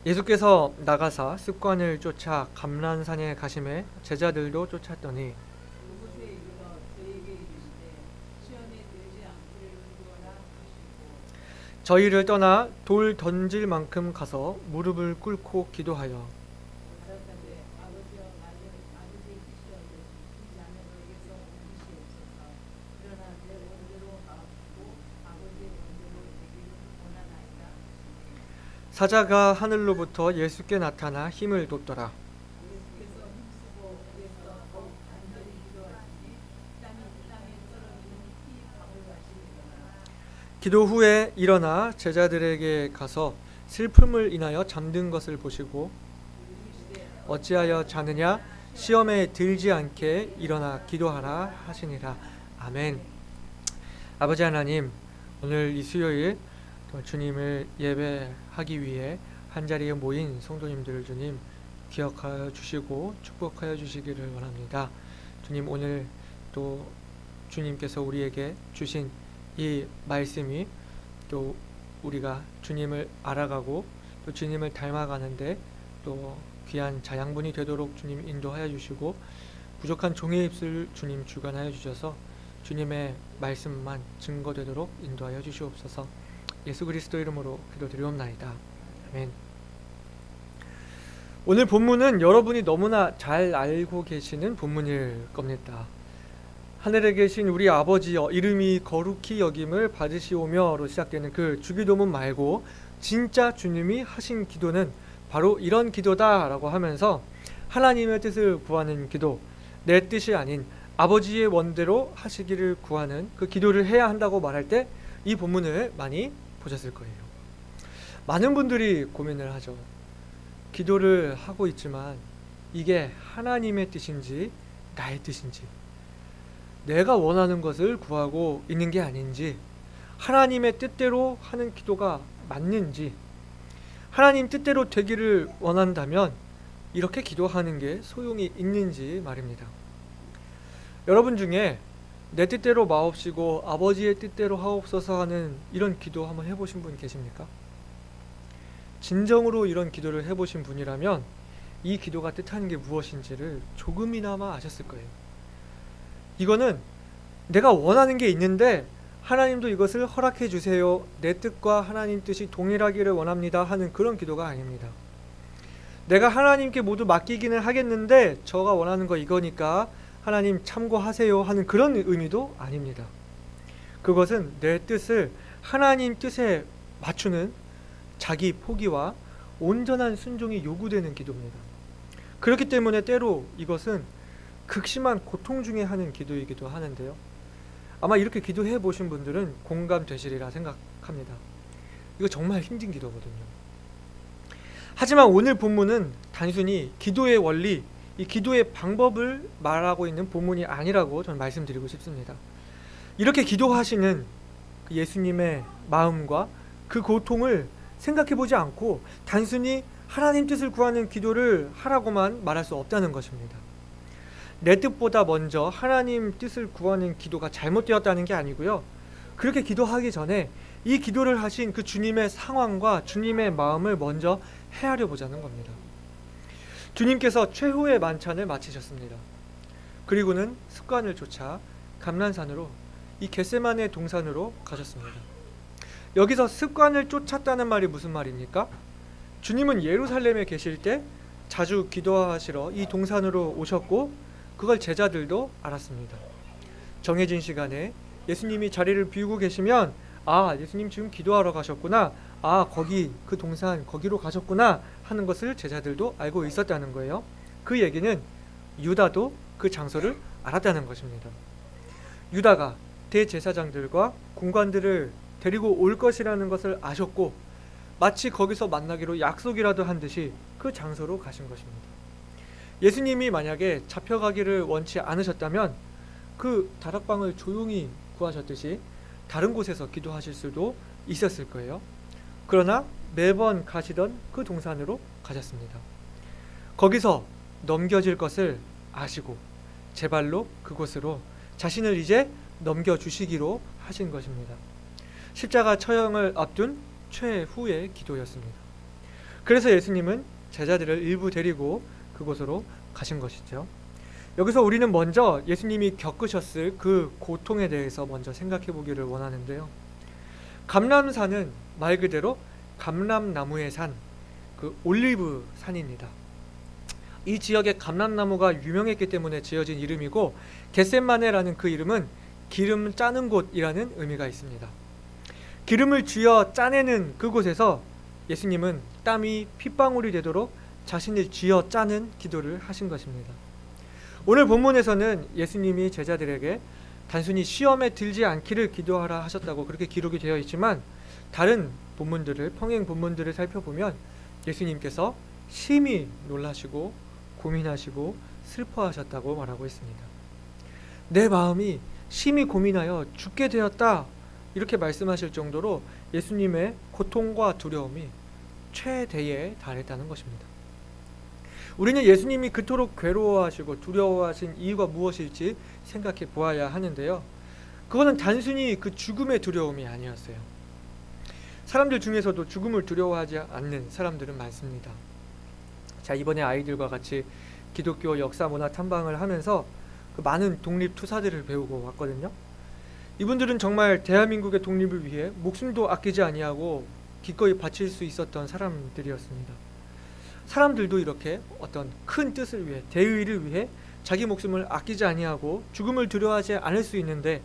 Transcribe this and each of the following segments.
예수께서 나가사 습관을 쫓아 감람산에 가심에 제자들도 쫓았더니 그곳에 이르러 저희에게 이르시되 시험에 들지 않기를 기도하라 하시고 저희를 떠나 돌 던질 만큼 가서 무릎을 꿇고 기도하여 가라사대 아버지여 아버지의 뜻이여도 이 자녀들에게서 옮기시옵소서. 그러나 내 원대로 마옵시고 아버지의 원대로 되기를 원하나이다. 사자가 하늘로부터 예수께 나타나 힘을 돋더라. 예수께서 힘쓰고 위에서 더욱 간절히 기도하시니 땅에 떨어지는 피 바울같이니라. 기도 후에 일어나 제자들에게 가서 슬픔을 인하여 잠든 것을 보시고 어찌하여 자느냐 시험에 들지 않게 일어나 기도하라 하시니라. 아멘. 아버지 하나님, 오늘 이 수요일 또 주님을 예배하기 위해 한자리에 모인 성도님들을 주님 기억하여 주시고 축복하여 주시기를 원합니다. 주님, 오늘 또 주님께서 우리에게 주신 이 말씀이 또 우리가 주님을 알아가고 또 주님을 닮아가는데 또 귀한 자양분이 되도록 주님 인도하여 주시고 부족한 종의 입술 주님 주관하여 주셔서 주님의 말씀만 증거되도록 인도하여 주시옵소서. 예수 그리스도 이름으로 기도드리옵나이다. 아멘. 오늘 본문은 여러분이 너무나 잘 알고 계시는 본문일 겁니다. 하늘에 계신 우리 아버지여 이름이 거룩히 여김을 받으시오며로 시작되는 그 주기도문 말고 진짜 주님이 하신 기도는 바로 이런 기도다라고 하면서 하나님의 뜻을 구하는 기도, 내 뜻이 아닌 아버지의 원대로 하시기를 구하는 그 기도를 해야 한다고 말할 때 이 본문을 많이 보셨을 거예요. 많은 분들이 고민을 하죠. 기도를 하고 있지만 이게 하나님의 뜻인지 나의 뜻인지, 내가 원하는 것을 구하고 있는 게 아닌지, 하나님의 뜻대로 하는 기도가 맞는지, 하나님 뜻대로 되기를 원한다면 이렇게 기도하는 게 소용이 있는지 말입니다. 여러분 중에 내 뜻대로 마옵시고 아버지의 뜻대로 하옵소서 하는 이런 기도 한번 해보신 분 계십니까? 진정으로 이런 기도를 해보신 분이라면 이 기도가 뜻하는 게 무엇인지를 조금이나마 아셨을 거예요. 이거는 내가 원하는 게 있는데 하나님도 이것을 허락해 주세요, 내 뜻과 하나님 뜻이 동일하기를 원합니다 하는 그런 기도가 아닙니다. 내가 하나님께 모두 맡기기는 하겠는데 저가 원하는 거 이거니까 하나님 참고하세요 하는 그런 의미도 아닙니다. 그것은 내 뜻을 하나님 뜻에 맞추는 자기 포기와 온전한 순종이 요구되는 기도입니다. 그렇기 때문에 때로 이것은 극심한 고통 중에 하는 기도이기도 하는데요. 아마 이렇게 기도해 보신 분들은 공감되시리라 생각합니다. 이거 정말 힘든 기도거든요. 하지만 오늘 본문은 단순히 기도의 원리, 이 기도의 방법을 말하고 있는 본문이 아니라고 저는 말씀드리고 싶습니다. 이렇게 기도하시는 예수님의 마음과 그 고통을 생각해 보지 않고 단순히 하나님 뜻을 구하는 기도를 하라고만 말할 수 없다는 것입니다. 내 뜻보다 먼저 하나님 뜻을 구하는 기도가 잘못되었다는 게 아니고요. 그렇게 기도하기 전에 이 기도를 하신 그 주님의 상황과 주님의 마음을 먼저 헤아려 보자는 겁니다. 주님께서 최후의 만찬을 마치셨습니다. 그리고는 습관을 쫓아 감람산으로, 이 겟세마네 동산으로 가셨습니다. 여기서 습관을 쫓았다는 말이 무슨 말입니까? 주님은 예루살렘에 계실 때 자주 기도하시러 이 동산으로 오셨고 그걸 제자들도 알았습니다. 정해진 시간에 예수님이 자리를 비우고 계시면 예수님 지금 기도하러 가셨구나, 거기 그 동산 거기로 가셨구나 하는 것을 제자들도 알고 있었다는 거예요. 그 얘기는 유다도 그 장소를 알았다는 것입니다. 유다가 대제사장들과 군관들을 데리고 올 것이라는 것을 아셨고 마치 거기서 만나기로 약속이라도 한 듯이 그 장소로 가신 것입니다. 예수님이 만약에 잡혀가기를 원치 않으셨다면 그 다락방을 조용히 구하셨듯이 다른 곳에서 기도하실 수도 있었을 거예요. 그러나 매번 가시던 그 동산으로 가셨습니다. 거기서 넘겨질 것을 아시고 제발로 그곳으로 자신을 이제 넘겨주시기로 하신 것입니다. 십자가 처형을 앞둔 최후의 기도였습니다. 그래서 예수님은 제자들을 일부 데리고 그곳으로 가신 것이죠. 여기서 우리는 먼저 예수님이 겪으셨을 그 고통에 대해서 먼저 생각해 보기를 원하는데요. 감람산은 말 그대로 감람나무의 산, 그 올리브 산입니다. 이 지역에 감람나무가 유명했기 때문에 지어진 이름이고, 겟셋마네라는 그 이름은 기름 짜는 곳이라는 의미가 있습니다. 기름을 쥐어 짜내는 그곳에서 예수님은 땀이 핏방울이 되도록 자신을 쥐어 짜는 기도를 하신 것입니다. 오늘 본문에서는 예수님이 제자들에게 단순히 시험에 들지 않기를 기도하라 하셨다고 그렇게 기록이 되어 있지만, 다른 본문들을, 평행 본문들을 살펴보면 예수님께서 심히 놀라시고 고민하시고 슬퍼하셨다고 말하고 있습니다. 내 마음이 심히 고민하여 죽게 되었다, 이렇게 말씀하실 정도로 예수님의 고통과 두려움이 최대에 달했다는 것입니다. 우리는 예수님이 그토록 괴로워하시고 두려워하신 이유가 무엇일지 생각해 보아야 하는데요. 그거는 단순히 그 죽음의 두려움이 아니었어요. 사람들 중에서도 죽음을 두려워하지 않는 사람들은 많습니다. 자, 이번에 아이들과 같이 기독교 역사 문화 탐방을 하면서 그 많은 독립 투사들을 배우고 왔거든요. 이분들은 정말 대한민국의 독립을 위해 목숨도 아끼지 아니하고 기꺼이 바칠 수 있었던 사람들이었습니다. 사람들도 이렇게 어떤 큰 뜻을 위해, 대의를 위해 자기 목숨을 아끼지 아니하고 죽음을 두려워하지 않을 수 있는데,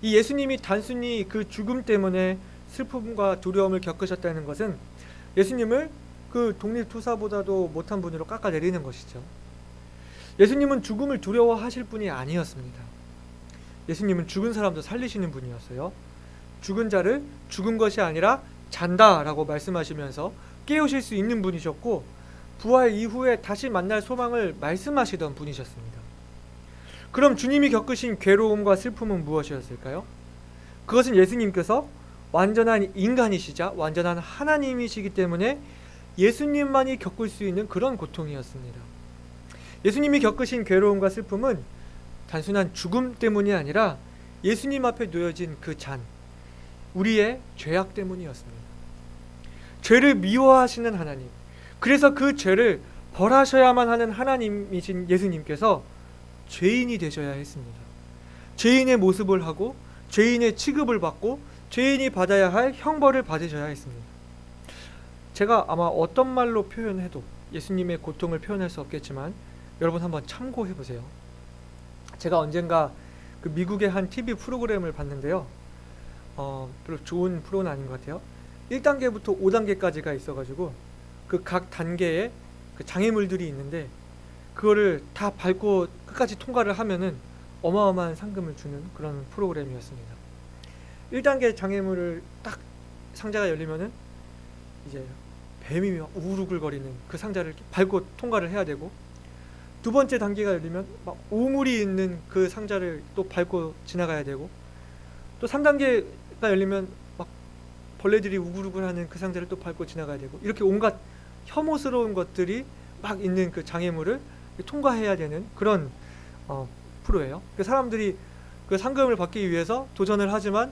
이 예수님이 단순히 그 죽음 때문에 슬픔과 두려움을 겪으셨다는 것은 예수님을 그 독립투사보다도 못한 분으로 깎아내리는 것이죠. 예수님은 죽음을 두려워하실 분이 아니었습니다. 예수님은 죽은 사람도 살리시는 분이었어요. 죽은 자를 죽은 것이 아니라 잔다라고 말씀하시면서 깨우실 수 있는 분이셨고, 부활 이후에 다시 만날 소망을 말씀하시던 분이셨습니다. 그럼 주님이 겪으신 괴로움과 슬픔은 무엇이었을까요? 그것은 예수님께서 완전한 인간이시자 완전한 하나님이시기 때문에 예수님만이 겪을 수 있는 그런 고통이었습니다. 예수님이 겪으신 괴로움과 슬픔은 단순한 죽음 때문이 아니라 예수님 앞에 놓여진 그 잔, 우리의 죄악 때문이었습니다. 죄를 미워하시는 하나님, 그래서 그 죄를 벌하셔야만 하는 하나님이신 예수님께서 죄인이 되셔야 했습니다. 죄인의 모습을 하고 죄인의 취급을 받고 죄인이 받아야 할 형벌을 받으셔야 했습니다. 제가 아마 어떤 말로 표현해도 예수님의 고통을 표현할 수 없겠지만 여러분 한번 참고해 보세요. 제가 언젠가 그 미국의 한 TV 프로그램을 봤는데요. 별로 좋은 프로는 아닌 것 같아요. 1단계부터 5단계까지가 있어가지고 그 각 단계에 그 장애물들이 있는데 그거를 다 밟고 끝까지 통과를 하면은 어마어마한 상금을 주는 그런 프로그램이었습니다. 1단계 장애물을 딱 상자가 열리면은 이제 뱀이 막 우글우글거리는 그 상자를 밟고 통과를 해야 되고, 두 번째 단계가 열리면 막 오물이 있는 그 상자를 또 밟고 지나가야 되고, 또 3단계가 열리면 막 벌레들이 우글우글하는 그 상자를 또 밟고 지나가야 되고, 이렇게 온갖 혐오스러운 것들이 막 있는 그 장애물을 통과해야 되는 그런 프로예요. 그 사람들이 그 상금을 받기 위해서 도전을 하지만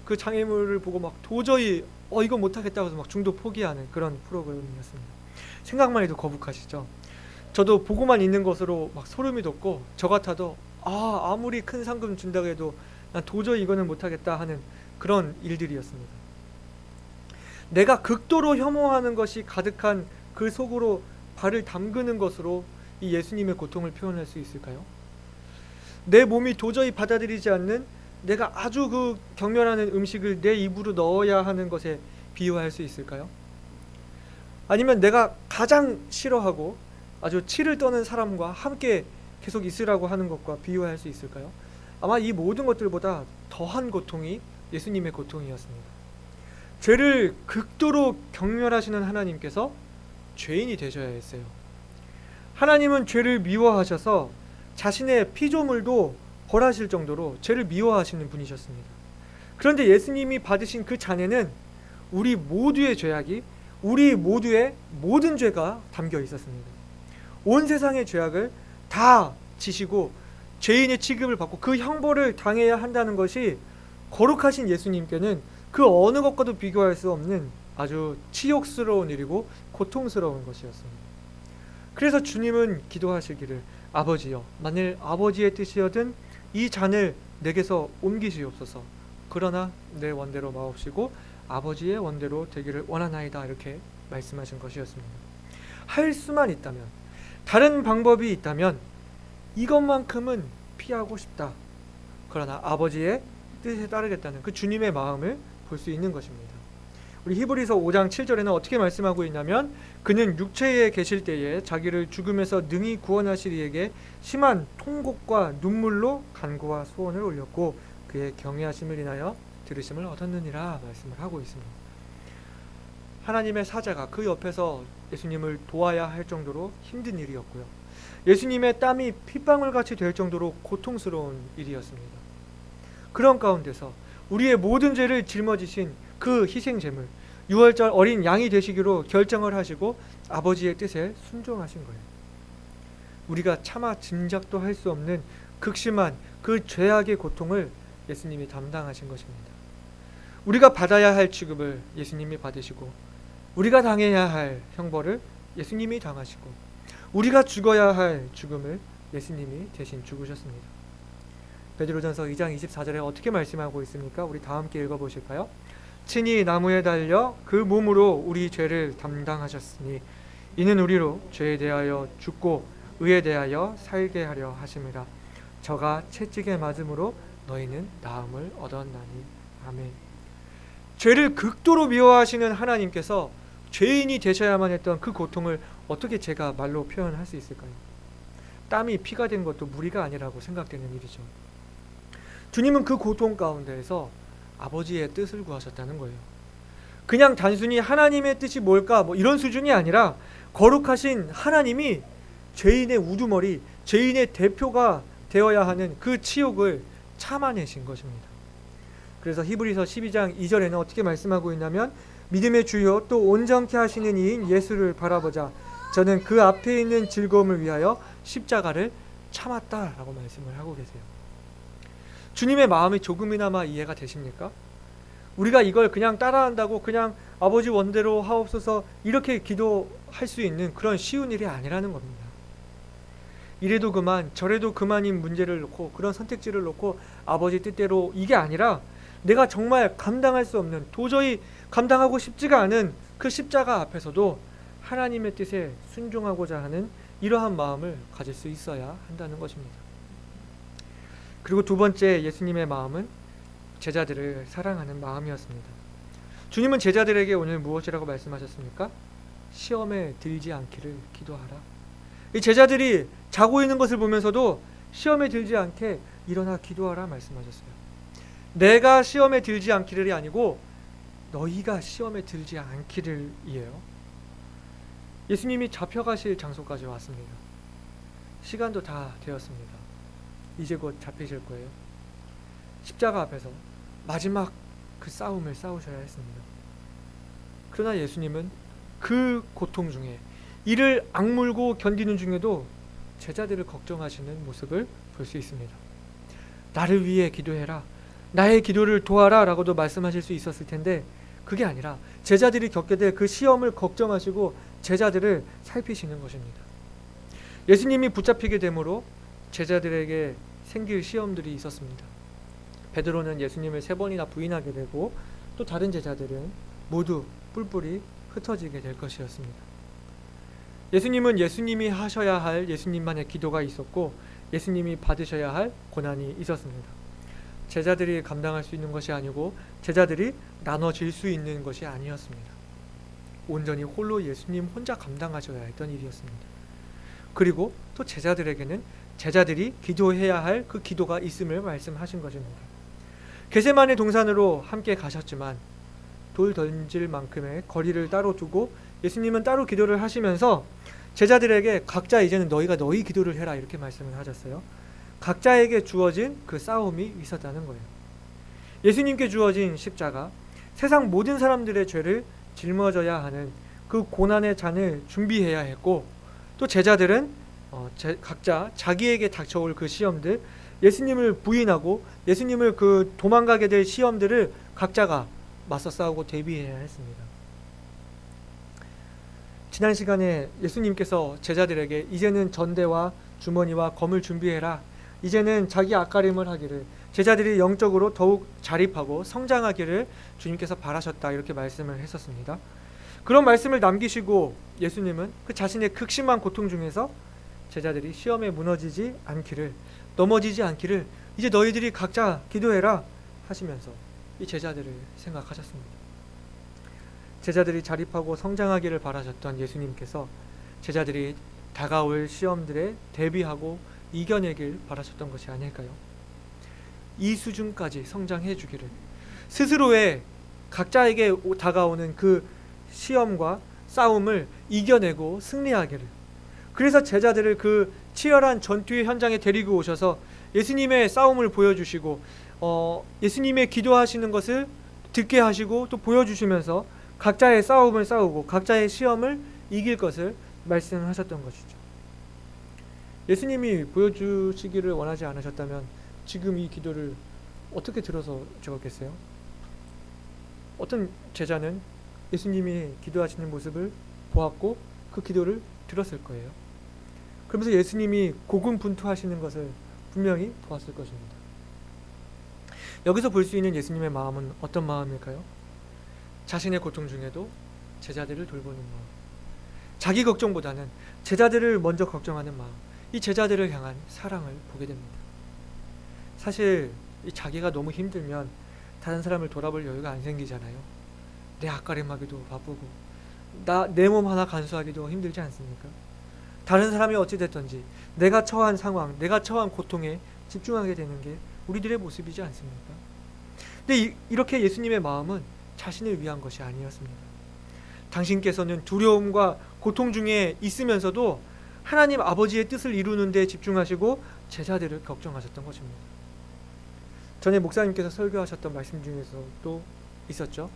그 장애물을 보고 막 도저히 이거 못하겠다고 해서 막 중도 포기하는 그런 프로그램이었습니다. 생각만 해도 거북하시죠? 저도 보고만 있는 것으로 막 소름이 돋고, 저 같아도 아무리 큰 상금 준다고 해도 난 도저히 이거는 못하겠다 하는 그런 일들이었습니다. 내가 극도로 혐오하는 것이 가득한 그 속으로 발을 담그는 것으로 이 예수님의 고통을 표현할 수 있을까요? 내 몸이 도저히 받아들이지 않는 내가 아주 그 경멸하는 음식을 내 입으로 넣어야 하는 것에 비유할 수 있을까요? 아니면 내가 가장 싫어하고 아주 치를 떠는 사람과 함께 계속 있으라고 하는 것과 비유할 수 있을까요? 아마 이 모든 것들보다 더한 고통이 예수님의 고통이었습니다. 죄를 극도로 경멸하시는 하나님께서 죄인이 되셔야 했어요. 하나님은 죄를 미워하셔서 자신의 피조물도 벌하실 정도로 죄를 미워하시는 분이셨습니다. 그런데 예수님이 받으신 그 잔에는 우리 모두의 죄악이, 우리 모두의 모든 죄가 담겨 있었습니다. 온 세상의 죄악을 다 지시고 죄인의 취급을 받고 그 형벌을 당해야 한다는 것이 거룩하신 예수님께는 그 어느 것과도 비교할 수 없는 아주 치욕스러운 일이고 고통스러운 것이었습니다. 그래서 주님은 기도하시기를 아버지여 만일 아버지의 뜻이여든 이 잔을 내게서 옮기시옵소서 그러나 내 원대로 마옵시고 아버지의 원대로 되기를 원하나이다 이렇게 말씀하신 것이었습니다. 할 수만 있다면 다른 방법이 있다면 이것만큼은 피하고 싶다. 그러나 아버지의 뜻에 따르겠다는 그 주님의 마음을 볼 수 있는 것입니다. 우리 히브리서 5장 7절에는 어떻게 말씀하고 있냐면 그는 육체에 계실 때에 자기를 죽음에서 능히 구원하실 이에게 심한 통곡과 눈물로 간구와 소원을 올렸고 그의 경외하심을 인하여 들으심을 얻었느니라 말씀을 하고 있습니다. 하나님의 사자가 그 옆에서 예수님을 도와야 할 정도로 힘든 일이었고요. 예수님의 땀이 핏방울같이 될 정도로 고통스러운 일이었습니다. 그런 가운데서 우리의 모든 죄를 짊어지신 그 희생제물 유월절 어린 양이 되시기로 결정을 하시고 아버지의 뜻에 순종하신 거예요. 우리가 차마 짐작도 할 수 없는 극심한 그 죄악의 고통을 예수님이 담당하신 것입니다. 우리가 받아야 할 취급을 예수님이 받으시고 우리가 당해야 할 형벌을 예수님이 당하시고 우리가 죽어야 할 죽음을 예수님이 대신 죽으셨습니다. 베드로전서 2장 24절에 어떻게 말씀하고 있습니까? 우리 다 함께 읽어보실까요? 친히 나무에 달려 그 몸으로 우리 죄를 담당하셨으니 이는 우리로 죄에 대하여 죽고 의에 대하여 살게 하려 하심이라. 저가 채찍에 맞음으로 너희는 나음을 얻었나니. 아멘. 죄를 극도로 미워하시는 하나님께서 죄인이 되셔야만 했던 그 고통을 어떻게 제가 말로 표현할 수 있을까요? 땀이 피가 된 것도 무리가 아니라고 생각되는 일이죠. 주님은 그 고통 가운데에서 아버지의 뜻을 구하셨다는 거예요. 그냥 단순히 하나님의 뜻이 뭘까 뭐 이런 수준이 아니라 거룩하신 하나님이 죄인의 우두머리, 죄인의 대표가 되어야 하는 그 치욕을 참아내신 것입니다. 그래서 히브리서 12장 2절에는 어떻게 말씀하고 있냐면 믿음의 주요 또 온전케 하시는 이인 예수를 바라보자 저는 그 앞에 있는 즐거움을 위하여 십자가를 참았다라고 말씀을 하고 계세요. 주님의 마음이 조금이나마 이해가 되십니까? 우리가 이걸 그냥 따라한다고 그냥 아버지 원대로 하옵소서 이렇게 기도할 수 있는 그런 쉬운 일이 아니라는 겁니다. 이래도 그만 저래도 그만인 문제를 놓고 그런 선택지를 놓고 아버지 뜻대로 이게 아니라 내가 정말 감당할 수 없는 도저히 감당하고 싶지가 않은 그 십자가 앞에서도 하나님의 뜻에 순종하고자 하는 이러한 마음을 가질 수 있어야 한다는 것입니다. 그리고 두 번째 예수님의 마음은 제자들을 사랑하는 마음이었습니다. 주님은 제자들에게 오늘 무엇이라고 말씀하셨습니까? 시험에 들지 않기를 기도하라. 이 제자들이 자고 있는 것을 보면서도 시험에 들지 않게 일어나 기도하라 말씀하셨어요. 내가 시험에 들지 않기를이 아니고 너희가 시험에 들지 않기를이에요. 예수님이 잡혀가실 장소까지 왔습니다. 시간도 다 되었습니다. 이제 곧 잡히실 거예요. 십자가 앞에서 마지막 그 싸움을 싸우셔야 했습니다. 그러나 예수님은 그 고통 중에 이를 악물고 견디는 중에도 제자들을 걱정하시는 모습을 볼 수 있습니다. 나를 위해 기도해라. 나의 기도를 도와라 라고도 말씀하실 수 있었을 텐데 그게 아니라 제자들이 겪게 될 그 시험을 걱정하시고 제자들을 살피시는 것입니다. 예수님이 붙잡히게 되므로 제자들에게 생길 시험들이 있었습니다. 베드로는 예수님을 3번이나 부인하게 되고 또 다른 제자들은 모두 뿔뿔이 흩어지게 될 것이었습니다. 예수님은 예수님이 하셔야 할 예수님만의 기도가 있었고 예수님이 받으셔야 할 고난이 있었습니다. 제자들이 감당할 수 있는 것이 아니고 제자들이 나눠질 수 있는 것이 아니었습니다. 온전히 홀로 예수님 혼자 감당하셔야 했던 일이었습니다. 그리고 또 제자들에게는 제자들이 기도해야 할 그 기도가 있음을 말씀하신 것입니다. 겟세마네 동산으로 함께 가셨지만 돌 던질 만큼의 거리를 따로 두고 예수님은 따로 기도를 하시면서 제자들에게 각자 이제는 너희가 너희 기도를 해라 이렇게 말씀을 하셨어요. 각자에게 주어진 그 싸움이 있었다는 거예요. 예수님께 주어진 십자가, 세상 모든 사람들의 죄를 짊어져야 하는 그 고난의 잔을 준비해야 했고 또 제자들은 각자 자기에게 닥쳐올 그 시험들, 예수님을 부인하고 예수님을 그 도망가게 될 시험들을 각자가 맞서 싸우고 대비해야 했습니다. 지난 시간에 예수님께서 제자들에게 이제는 전대와 주머니와 검을 준비해라. 이제는 자기 앞가림을 하기를, 제자들이 영적으로 더욱 자립하고 성장하기를 주님께서 바라셨다, 이렇게 말씀을 했었습니다. 그런 말씀을 남기시고 예수님은 그 자신의 극심한 고통 중에서 제자들이 시험에 무너지지 않기를, 넘어지지 않기를 이제 너희들이 각자 기도해라 하시면서 이 제자들을 생각하셨습니다. 제자들이 자립하고 성장하기를 바라셨던 예수님께서 제자들이 다가올 시험들에 대비하고 이겨내길 바라셨던 것이 아닐까요? 이 수준까지 성장해 주기를, 스스로의 각자에게 다가오는 그 시험과 싸움을 이겨내고 승리하기를, 그래서 제자들을 그 치열한 전투의 현장에 데리고 오셔서 예수님의 싸움을 보여주시고 예수님의 기도하시는 것을 듣게 하시고 또 보여주시면서 각자의 싸움을 싸우고 각자의 시험을 이길 것을 말씀하셨던 것이죠. 예수님이 보여주시기를 원하지 않으셨다면 지금 이 기도를 어떻게 들어서 적었겠어요? 어떤 제자는 예수님이 기도하시는 모습을 보았고 그 기도를 들었을 거예요. 그러면서 예수님이 고군분투하시는 것을 분명히 보았을 것입니다. 여기서 볼 수 있는 예수님의 마음은 어떤 마음일까요? 자신의 고통 중에도 제자들을 돌보는 마음, 자기 걱정보다는 제자들을 먼저 걱정하는 마음, 이 제자들을 향한 사랑을 보게 됩니다. 사실 이 자기가 너무 힘들면 다른 사람을 돌아볼 여유가 안 생기잖아요. 내 앞가림하기도 바쁘고 내 몸 하나 간수하기도 힘들지 않습니까? 다른 사람이 어찌 됐든지 내가 처한 상황, 내가 처한 고통에 집중하게 되는 게 우리들의 모습이지 않습니까? 근데 이렇게 예수님의 마음은 자신을 위한 것이 아니었습니다. 당신께서는 두려움과 고통 중에 있으면서도 하나님 아버지의 뜻을 이루는 데 집중하시고 제자들을 걱정하셨던 것입니다. 전에 목사님께서 설교하셨던 말씀 중에서도 있었죠.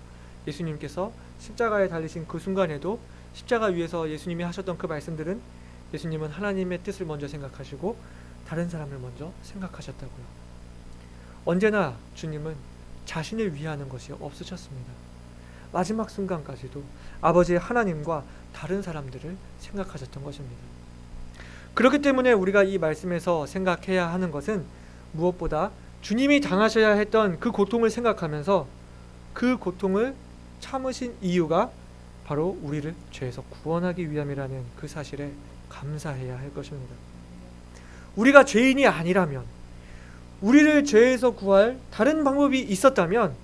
예수님께서 십자가에 달리신 그 순간에도 십자가 위에서 예수님이 하셨던 그 말씀들은 예수님은 하나님의 뜻을 먼저 생각하시고 다른 사람을 먼저 생각하셨다고요. 언제나 주님은 자신을 위하는 것이 없으셨습니다. 마지막 순간까지도 아버지 하나님과 다른 사람들을 생각하셨던 것입니다. 그렇기 때문에 우리가 이 말씀에서 생각해야 하는 것은 무엇보다 주님이 당하셔야 했던 그 고통을 생각하면서 그 고통을 참으신 이유가 바로 우리를 죄에서 구원하기 위함이라는 그 사실에 감사해야 할 것입니다. 우리가 죄인이 아니라면, 우리를 죄에서 구할 다른 방법이 있었다면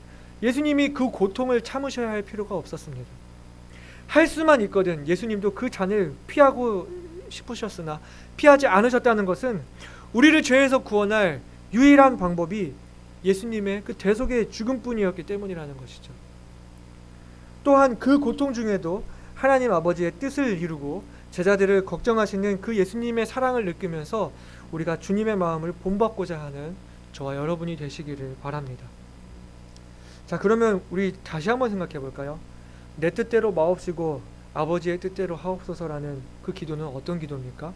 예수님이 그 고통을 참으셔야 할 필요가 없었습니다. 할 수만 있거든 예수님도 그 잔을 피하고 싶으셨으나 피하지 않으셨다는 것은 우리를 죄에서 구원할 유일한 방법이 예수님의 그 대속의 죽음뿐이었기 때문이라는 것이죠. 또한 그 고통 중에도 하나님 아버지의 뜻을 이루고 제자들을 걱정하시는 그 예수님의 사랑을 느끼면서 우리가 주님의 마음을 본받고자 하는 저와 여러분이 되시기를 바랍니다. 자, 그러면 우리 다시 한번 생각해 볼까요? 내 뜻대로 마옵시고 아버지의 뜻대로 하옵소서라는 그 기도는 어떤 기도입니까?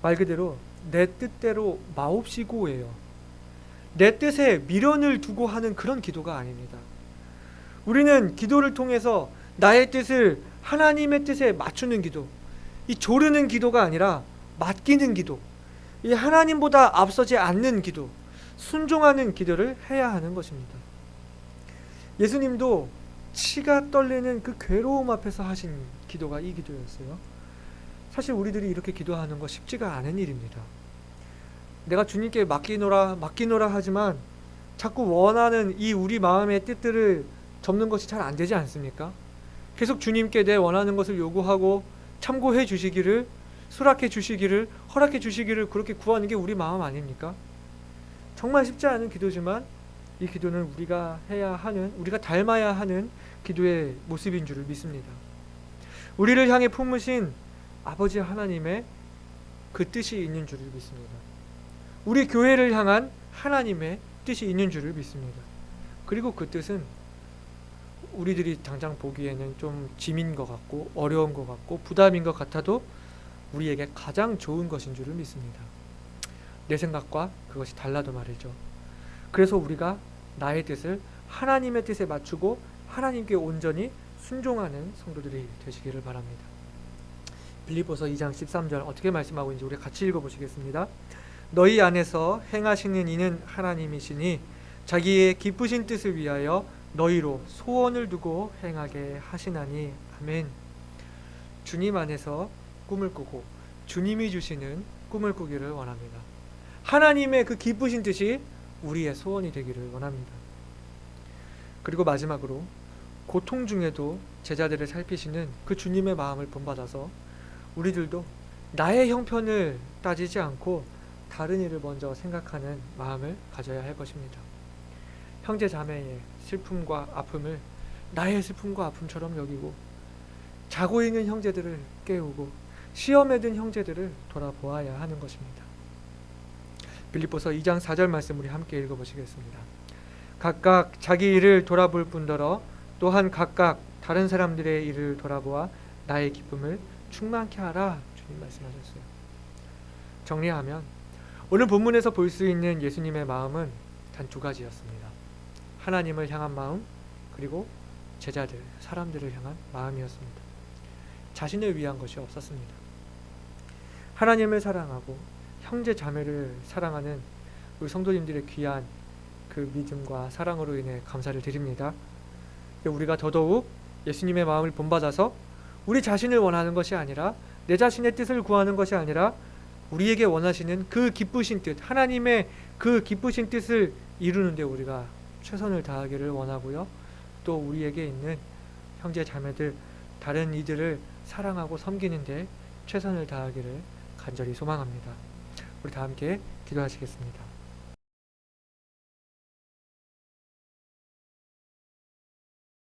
말 그대로 내 뜻대로 마옵시고예요. 내 뜻에 미련을 두고 하는 그런 기도가 아닙니다. 우리는 기도를 통해서 나의 뜻을 하나님의 뜻에 맞추는 기도, 이 조르는 기도가 아니라 맡기는 기도, 이 하나님보다 앞서지 않는 기도, 순종하는 기도를 해야 하는 것입니다. 예수님도 치가 떨리는 그 괴로움 앞에서 하신 기도가 이 기도였어요. 사실 우리들이 이렇게 기도하는 거 쉽지가 않은 일입니다. 내가 주님께 맡기노라 하지만 자꾸 원하는 이 우리 마음의 뜻들을 접는 것이 잘 안 되지 않습니까? 계속 주님께 내 원하는 것을 요구하고 참고해 주시기를, 수락해 주시기를, 허락해 주시기를 그렇게 구하는 게 우리 마음 아닙니까? 정말 쉽지 않은 기도지만 이 기도는 우리가 해야 하는, 우리가 닮아야 하는 기도의 모습인 줄을 믿습니다. 우리를 향해 품으신 아버지 하나님의 그 뜻이 있는 줄을 믿습니다. 우리 교회를 향한 하나님의 뜻이 있는 줄을 믿습니다. 그리고 그 뜻은 우리들이 당장 보기에는 좀 짐인 것 같고 어려운 것 같고 부담인 것 같아도 우리에게 가장 좋은 것인 줄을 믿습니다. 내 생각과 그것이 달라도 말이죠. 그래서 우리가 나의 뜻을 하나님의 뜻에 맞추고 하나님께 온전히 순종하는 성도들이 되시기를 바랍니다. 빌립보서 2장 13절 어떻게 말씀하고 있는지 우리 같이 읽어보시겠습니다. 너희 안에서 행하시는 이는 하나님이시니 자기의 기쁘신 뜻을 위하여 너희로 소원을 두고 행하게 하시나니. 아멘. 주님 안에서 꿈을 꾸고 주님이 주시는 꿈을 꾸기를 원합니다. 하나님의 그 기쁘신 뜻이 우리의 소원이 되기를 원합니다. 그리고 마지막으로 고통 중에도 제자들을 살피시는 그 주님의 마음을 본받아서 우리들도 나의 형편을 따지지 않고 다른 일을 먼저 생각하는 마음을 가져야 할 것입니다. 형제 자매의 슬픔과 아픔을 나의 슬픔과 아픔처럼 여기고 자고 있는 형제들을 깨우고 시험에 든 형제들을 돌아보아야 하는 것입니다. 빌립보서 2장 4절 말씀 우리 함께 읽어보시겠습니다. 각각 자기 일을 돌아볼 뿐더러 또한 각각 다른 사람들의 일을 돌아보아 나의 기쁨을 충만케 하라. 주님 말씀하셨어요. 정리하면 오늘 본문에서 볼 수 있는 예수님의 마음은 단 두 가지였습니다. 하나님을 향한 마음, 그리고 제자들, 사람들을 향한 마음이었습니다. 자신을 위한 것이 없었습니다. 하나님을 사랑하고 형제 자매를 사랑하는 우리 성도님들의 귀한 그 믿음과 사랑으로 인해 감사를 드립니다. 우리가 더더욱 예수님의 마음을 본받아서 우리 자신을 원하는 것이 아니라 내 자신의 뜻을 구하는 것이 아니라 우리에게 원하시는 그 기쁘신 뜻, 하나님의 그 기쁘신 뜻을 이루는 데 우리가 최선을 다하기를 원하고요. 또 우리에게 있는 형제 자매들, 다른 이들을 사랑하고 섬기는 데 최선을 다하기를 간절히 소망합니다. 우리 다 함께 기도하시겠습니다.